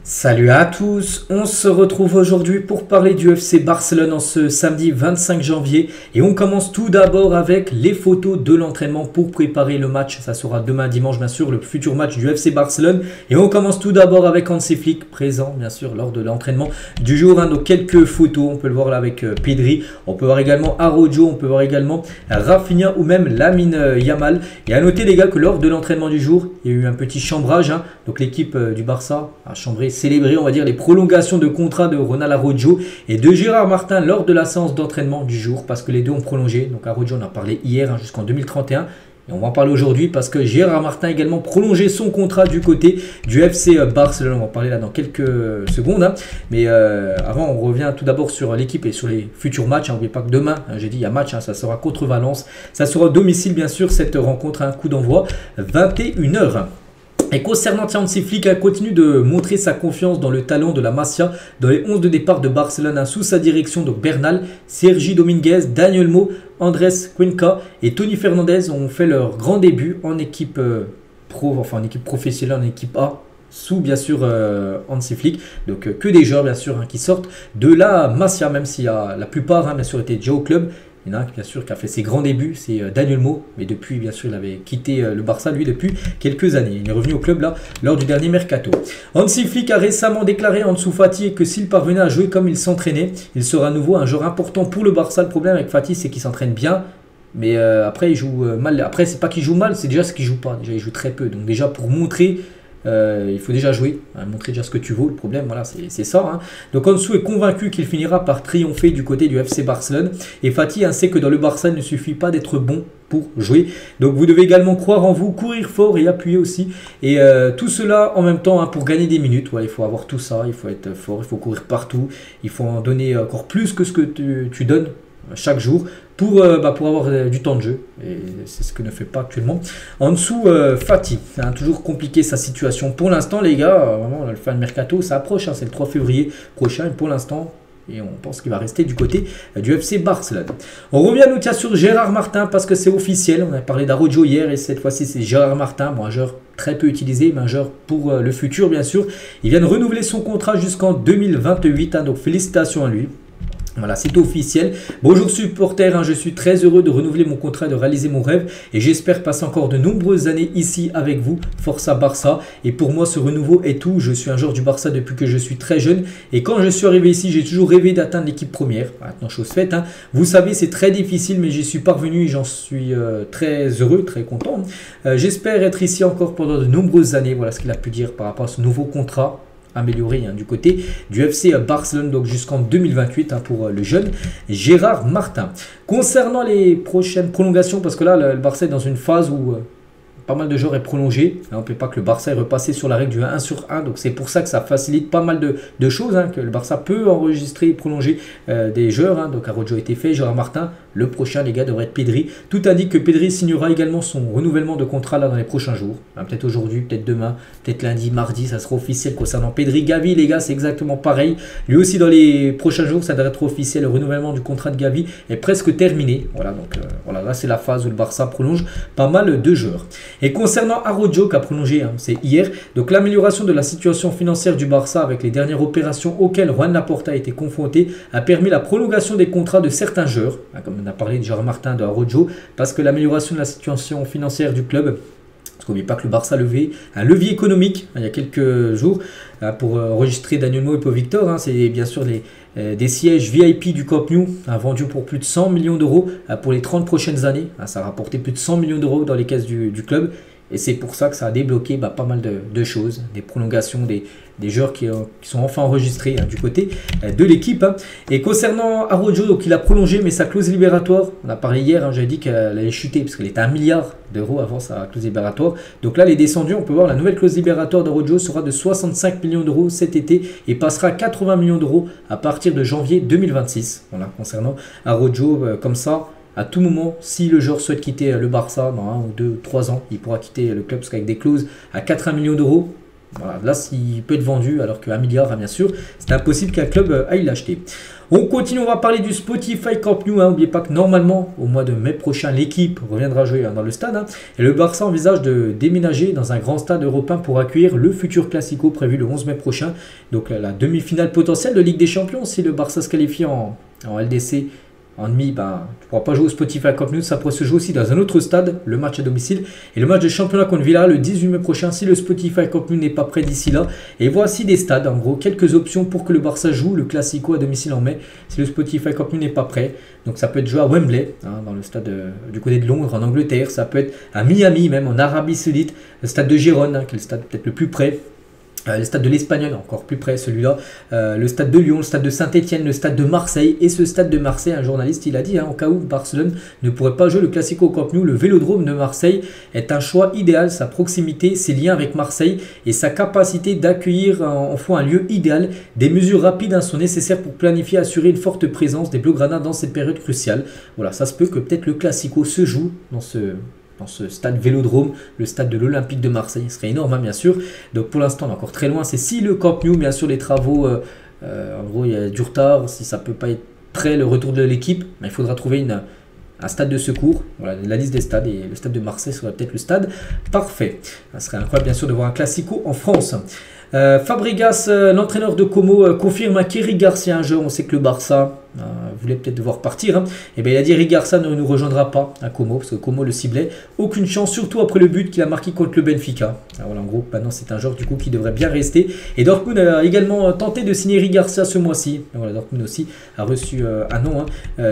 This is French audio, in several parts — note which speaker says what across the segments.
Speaker 1: Salut à tous, on se retrouve aujourd'hui pour parler du FC Barcelone en ce samedi 25 janvier et on commence tout d'abord avec les photos de l'entraînement pour préparer le match. Ça sera demain dimanche bien sûr, le futur match du FC Barcelone, et on commence tout d'abord avec Hansi Flick présent bien sûr lors de l'entraînement du jour. Donc quelques photos, on peut le voir là avec Pedri, on peut voir également Araujo, on peut voir également Rafinha ou même Lamine Yamal. Et à noter les gars que lors de l'entraînement du jour, il y a eu un petit chambrage, donc l'équipe du Barça a chambré, célébrer on va dire les prolongations de contrat de Ronald Araujo et de Gérard Martin lors de la séance d'entraînement du jour, parce que les deux ont prolongé. Donc Araujo, on en a parlé hier jusqu'en 2031 et on va en parler aujourd'hui parce que Gérard Martin a également prolongé son contrat du côté du FC Barcelone. On va en parler là dans quelques secondes, mais avant on revient tout d'abord sur l'équipe et sur les futurs matchs. N'oubliez pas que demain, j'ai dit il y a match, ça sera contre Valence, ça sera au domicile bien sûr cette rencontre, un coup d'envoi 21 h. Et concernant Hansi Flick, continue de montrer sa confiance dans le talent de la Masia dans les 11 de départ de Barcelone sous sa direction. Donc Bernal, Sergi Dominguez, Dani Olmo, Andrés Cuenca et Tony Fernandez ont fait leur grand début en équipe en équipe professionnelle, en équipe A, sous bien sûr Hansi Flick. Donc que des joueurs bien sûr qui sortent de la Masia, même si la plupart bien sûr étaient déjà au club. Il y en a un bien sûr qui a fait ses grands débuts, c'est Dani Olmo, mais depuis bien sûr il avait quitté le Barça lui depuis quelques années. Il est revenu au club là lors du dernier mercato. Hansi Flick a récemment déclaré en dessous Fati que s'il parvenait à jouer comme il s'entraînait, il sera à nouveau un joueur important pour le Barça. Le problème avec Fati, c'est qu'il s'entraîne bien, mais après il joue mal. Après c'est pas qu'il joue mal, c'est déjà ce qu'il joue pas. Déjà il joue très peu, donc déjà pour montrer, il faut déjà jouer, montrer déjà ce que tu vaux. Le problème, voilà, c'est ça. Donc Ansu est convaincu qu'il finira par triompher du côté du FC Barcelone. Et Fatih sait que dans le Barça, il ne suffit pas d'être bon pour jouer. Donc vous devez également croire en vous, courir fort et appuyer aussi. Et tout cela en même temps pour gagner des minutes. Il faut avoir tout ça, il faut être fort, il faut courir partout. Il faut en donner encore plus que ce que tu donnes chaque jour pour avoir du temps de jeu, et c'est ce que ne fait pas actuellement en dessous Fatih. Toujours compliqué sa situation pour l'instant les gars, vraiment le fin de mercato ça approche, c'est le 3 février prochain pour l'instant, et on pense qu'il va rester du côté du FC Barcelone. On revient nous sur Gérard Martin parce que c'est officiel. On a parlé d'Araujo hier et cette fois-ci c'est Gérard Martin, un joueur très peu utilisé, mais un joueur pour le futur bien sûr. Il vient de renouveler son contrat jusqu'en 2028, donc félicitations à lui. Voilà, c'est officiel. Bonjour supporters, je suis très heureux de renouveler mon contrat et de réaliser mon rêve et j'espère passer encore de nombreuses années ici avec vous. Força Barça. Et pour moi ce renouveau est tout. Je suis un joueur du Barça depuis que je suis très jeune et quand je suis arrivé ici j'ai toujours rêvé d'atteindre l'équipe première. Maintenant chose faite, Vous savez c'est très difficile mais j'y suis parvenu et j'en suis très heureux, très content. J'espère être ici encore pendant de nombreuses années. Voilà ce qu'il a pu dire par rapport à ce nouveau contrat amélioré du côté du FC Barcelone, donc jusqu'en 2028 pour le jeune Gérard Martin. Concernant les prochaines prolongations, parce que là le Barça est dans une phase où pas mal de joueurs est prolongé. On ne peut pas que le Barça est repassé sur la règle du 1 sur 1. Donc c'est pour ça que ça facilite pas mal de choses. Que le Barça peut enregistrer et prolonger des joueurs. Donc Araujo a été fait. Gérard Martin, le prochain les gars devrait être Pedri. Tout indique que Pedri signera également son renouvellement de contrat là dans les prochains jours. Peut-être aujourd'hui, peut-être demain, peut-être lundi, mardi. Ça sera officiel concernant Pedri. Gavi les gars, c'est exactement pareil. Lui aussi dans les prochains jours, ça devrait être officiel. Le renouvellement du contrat de Gavi est presque terminé. Voilà, donc voilà, là c'est la phase où le Barça prolonge pas mal de joueurs. Et concernant Araujo qui a prolongé, c'est hier, donc l'amélioration de la situation financière du Barça avec les dernières opérations auxquelles Juan Laporta a été confronté a permis la prolongation des contrats de certains joueurs, comme on a parlé de Gérard Martin, de Araujo, parce que l'amélioration de la situation financière du club, parce qu'on n'oublie pas que le Barça a levé un levier économique il y a quelques jours pour enregistrer Dani Olmo et Pau Victor. C'est bien sûr des sièges VIP du Camp Nou vendus pour plus de 100 millions d'euros pour les 30 prochaines années. Ça a rapporté plus de 100 millions d'euros dans les caisses du club. Et c'est pour ça que ça a débloqué pas mal de choses, des prolongations, des joueurs qui sont enfin enregistrés du côté de l'équipe. Et concernant Araujo, donc il a prolongé, mais sa clause libératoire, on a parlé hier, j'avais dit qu'elle allait chuter, parce qu'elle était à 1 milliard d'euros avant sa clause libératoire. Donc là, elle est descendue, on peut voir la nouvelle clause libératoire d'Araujo sera de 65 millions d'euros cet été et passera à 80 millions d'euros à partir de janvier 2026. Voilà, concernant Araujo, comme ça, à tout moment, si le joueur souhaite quitter le Barça dans 1 ou 2, 3 ans, il pourra quitter le club parce qu'avec des clauses à 80 millions d'euros, Voilà, là, il peut être vendu alors qu'un milliard, bien sûr, c'est impossible qu'un club aille l'acheter. On continue, on va parler du Spotify Camp Nou. N'oubliez pas que normalement, au mois de mai prochain, l'équipe reviendra jouer dans le stade. Et le Barça envisage de déménager dans un grand stade européen pour accueillir le futur Classico prévu le 11 mai prochain. Donc la demi-finale potentielle de Ligue des Champions. Si le Barça se qualifie en LDC en demi, tu ne pourras pas jouer au Spotify Camp Nou. Ça pourrait se jouer aussi dans un autre stade, le match à domicile. Et le match de championnat contre Villarreal le 18 mai prochain si le Spotify Camp Nou n'est pas prêt d'ici là. Et voici des stades, en gros, quelques options pour que le Barça joue le Classico à domicile en mai si le Spotify Camp Nou n'est pas prêt. Donc ça peut être joué à Wembley, dans le stade du côté de Londres, en Angleterre. Ça peut être à Miami, même en Arabie Saoudite. Le stade de Gérone, qui est le stade peut-être le plus près. Le stade de l'Espagnol, encore plus près celui-là, le stade de Lyon, le stade de Saint-Etienne, le stade de Marseille. Et ce stade de Marseille, un journaliste, il a dit, au cas où Barcelone ne pourrait pas jouer le Classico au Camp Nou, le Vélodrome de Marseille est un choix idéal. Sa proximité, ses liens avec Marseille et sa capacité d'accueillir en font un lieu idéal. Des mesures rapides sont nécessaires pour planifier et assurer une forte présence des Blaugrana dans cette période cruciale. Voilà, ça se peut que peut-être le Classico se joue dans ce stade Vélodrome, le stade de l'Olympique de Marseille. Ce serait énorme, bien sûr. Donc pour l'instant, on est encore très loin. C'est si le Camp Nou, bien sûr, les travaux, en gros, il y a du retard. Si ça ne peut pas être prêt, le retour de l'équipe, il faudra trouver un stade de secours. Voilà, la liste des stades. Et le stade de Marseille serait peut-être le stade parfait. Ça serait incroyable, bien sûr, de voir un Classico en France. Fabregas, l'entraîneur de Como, confirme qu'Eric Garcia, un joueur, on sait que le Barça voulait peut-être devoir partir. Et bien il a dit Eric Garcia ne nous rejoindra pas à Como, parce que Como le ciblait. Aucune chance, surtout après le but qu'il a marqué contre le Benfica. Alors voilà, en gros, maintenant c'est un joueur du coup qui devrait bien rester. Et Dortmund a également tenté de signer Eric Garcia ce mois-ci. Voilà, Dortmund aussi a reçu un nom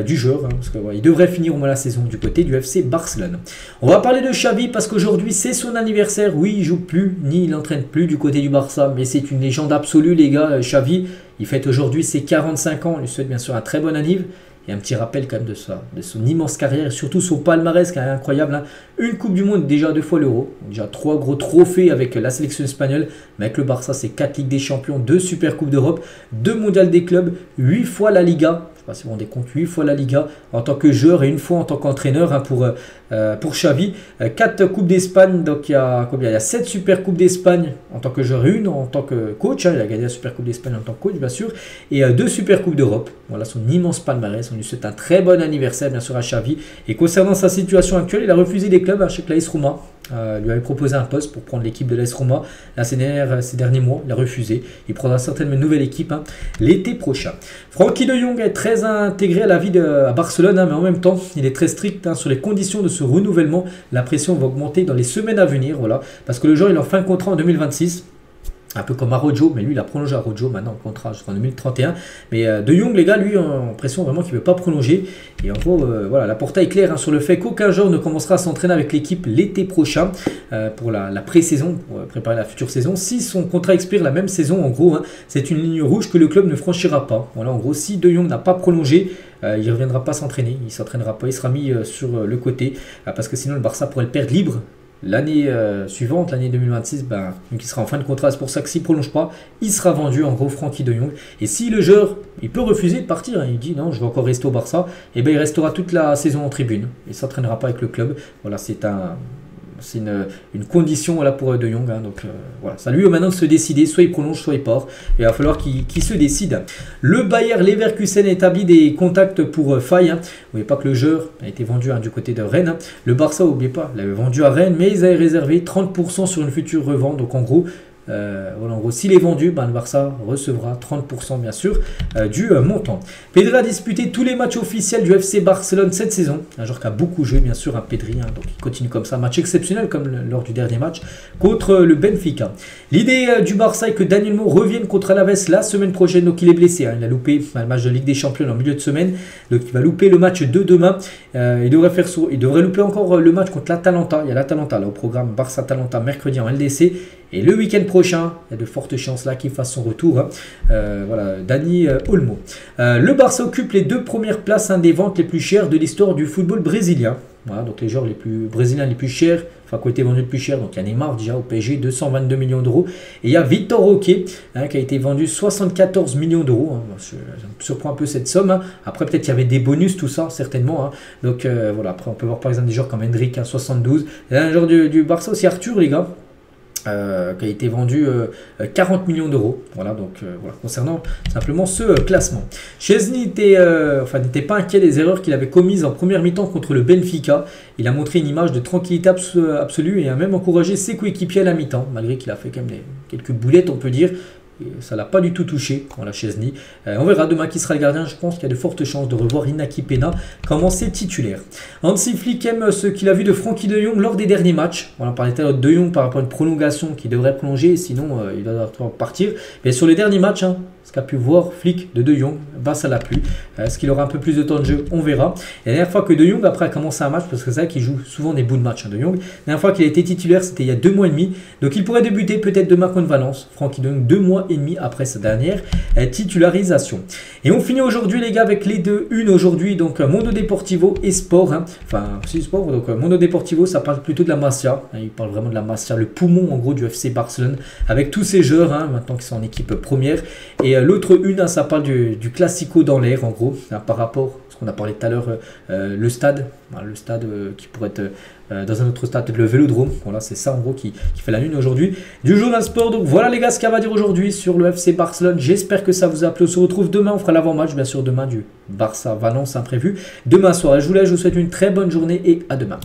Speaker 1: du joueur, parce que il devrait finir au moins la saison du côté du FC Barcelone. On va parler de Xavi parce qu'aujourd'hui c'est son anniversaire. Oui, il joue plus, ni il n'entraîne plus du côté du Barça, mais c'est une légende absolue les gars. Xavi, il fête aujourd'hui ses 45 ans. On lui souhaite bien sûr un très bon anniv. Et un petit rappel quand même de son immense carrière et surtout son palmarès qui est incroyable. Une Coupe du Monde, déjà 2 fois l'Euro. Déjà 3 gros trophées avec la sélection espagnole. Mais avec le Barça, c'est 4 Ligues des Champions, 2 Super Coupes d'Europe, 2 Mondiales des clubs, 8 fois la Liga. Je ne sais pas si vous vous rendez compte, 8 fois la Liga en tant que joueur et 1 fois en tant qu'entraîneur pour Xavi. 4 Coupes d'Espagne, donc il y a 7 Super Coupes d'Espagne en tant que joueur et 1 en tant que coach. Il a gagné la Super Coupe d'Espagne en tant que coach, bien sûr. Et 2 Super Coupes d'Europe. Voilà son immense palmarès. On lui souhaite un très bon anniversaire, bien sûr, à Xavi. Et concernant sa situation actuelle, il a refusé des clubs chez l'AS Roma. Lui avait proposé un poste pour prendre l'équipe de l'AS Roma. Là, ces derniers mois, il a refusé. Il prendra certainement une nouvelle équipe l'été prochain. Frenkie de Jong est très intégré à la vie à Barcelone, mais en même temps, il est très strict sur les conditions de ce renouvellement. La pression va augmenter dans les semaines à venir, voilà, parce que le joueur il est en fin de contrat en 2026. Un peu comme Araujo, mais lui il a prolongé Araujo maintenant en contrat jusqu'en 2031. Mais De Jong, les gars, lui, en pression vraiment qu'il ne veut pas prolonger. Et en gros, voilà, la porta est claire sur le fait qu'aucun joueur ne commencera à s'entraîner avec l'équipe l'été prochain pour la pré-saison, pour préparer la future saison. Si son contrat expire la même saison, en gros, c'est une ligne rouge que le club ne franchira pas. Voilà, en gros, si De Jong n'a pas prolongé, il ne reviendra pas s'entraîner, il ne s'entraînera pas, il sera mis sur le côté parce que sinon le Barça pourrait le perdre libre. L'année suivante, l'année 2026, donc il sera en fin de contrat. C'est pour ça que s'il ne prolonge pas, il sera vendu en gros Frenkie de Jong. Et si le joueur, il peut refuser de partir, il dit non, je vais encore rester au Barça, et bien il restera toute la saison en tribune. Il ne s'entraînera pas avec le club. Voilà, c'est une condition voilà, pour De Jong. Donc voilà, ça lui maintenant de se décider, soit il prolonge, soit il part. Et il va falloir qu'il se décide. Le Bayer Leverkusen établit des contacts pour Faye. Vous voyez pas que le joueur a été vendu du côté de Rennes. Le Barça, n'oubliez pas, l'avait vendu à Rennes, mais ils avaient réservé 30% sur une future revente. Donc en gros, voilà, en gros, s'il est vendu, le Barça recevra 30% bien sûr du montant. Pedri a disputé tous les matchs officiels du FC Barcelone cette saison. Un joueur qui a beaucoup joué bien sûr, Pedri, donc il continue comme ça. Match exceptionnel comme lors du dernier match contre le Benfica. L'idée du Barça est que Daniel Mo revienne contre Alaves la semaine prochaine. Donc il est blessé, il a loupé le match de Ligue des Champions en milieu de semaine. Donc il va louper le match de demain. Il devrait louper encore le match contre l'Atalanta. Il y a l'Atalanta là au programme, Barça-Atalanta mercredi en LDC. Et le week-end prochain, il y a de fortes chances là qu'il fasse son retour. Voilà, Dani Olmo. Le Barça occupe les 2 premières places des ventes les plus chères de l'histoire du football brésilien. Voilà, donc les joueurs brésiliens les plus chers, enfin qui ont été vendus le plus cher. Donc il y a Neymar déjà au PSG, 222 millions d'euros. Et il y a Vitor Roque qui a été vendu 74 millions d'euros. Ça me surprend un peu cette somme. Après peut-être qu'il y avait des bonus, tout ça, certainement. Donc voilà, après on peut voir par exemple des joueurs comme Hendrik, 72. Il y a un joueur du Barça aussi, Arthur les gars. qui a été vendu 40 millions d'euros. Voilà, donc voilà, concernant simplement ce classement. Szczesny n'était pas inquiet des erreurs qu'il avait commises en première mi-temps contre le Benfica. Il a montré une image de tranquillité absolue et a même encouragé ses coéquipiers à la mi-temps, malgré qu'il a fait quand même quelques boulettes, on peut dire. Ça l'a pas du tout touché, voilà, Szczesny. On verra demain qui sera le gardien. Je pense qu'il y a de fortes chances de revoir Inaki Peña commencer titulaire. Hansi Flick aime ce qu'il a vu de Frenkie de Jong lors des derniers matchs. Voilà, on parlait tout à l'heure de Jong par rapport à une prolongation qui devrait prolonger, sinon il va devoir partir. Mais sur les derniers matchs, ce qu'a pu voir Flick de Jong, ça l'a plu. Est-ce qu'il aura un peu plus de temps de jeu? On verra. Et la dernière fois que De Jong, après, a commencé un match, parce que c'est vrai qu'il joue souvent des bouts de match, De Jong. La dernière fois qu'il a été titulaire, c'était il y a 2 mois et demi. Donc il pourrait débuter peut-être demain contre Valence. Frenkie de Jong, 2 mois et demi après sa dernière titularisation. Et on finit aujourd'hui, les gars, avec les deux unes aujourd'hui. Donc Mundo Deportivo et Sport. Enfin, si Sport. Donc Mundo Deportivo, ça parle plutôt de la Masia. Il parle vraiment de la Masia, le poumon en gros du FC Barcelone, avec tous ces joueurs maintenant qui sont en équipe première. Et l'autre une, ça parle du Classico dans l'air, en gros, par rapport à ce qu'on a parlé tout à l'heure, le stade qui pourrait être dans un autre stade, peut-être le Vélodrome. Voilà, c'est ça en gros qui fait la une aujourd'hui du journal Sport. Donc voilà les gars, ce qu'il y a à dire aujourd'hui sur le FC Barcelone. J'espère que ça vous a plu. On se retrouve demain, on fera l'avant-match, bien sûr, demain du Barça-Valence imprévu. Demain soir, je vous laisse, je vous souhaite une très bonne journée et à demain.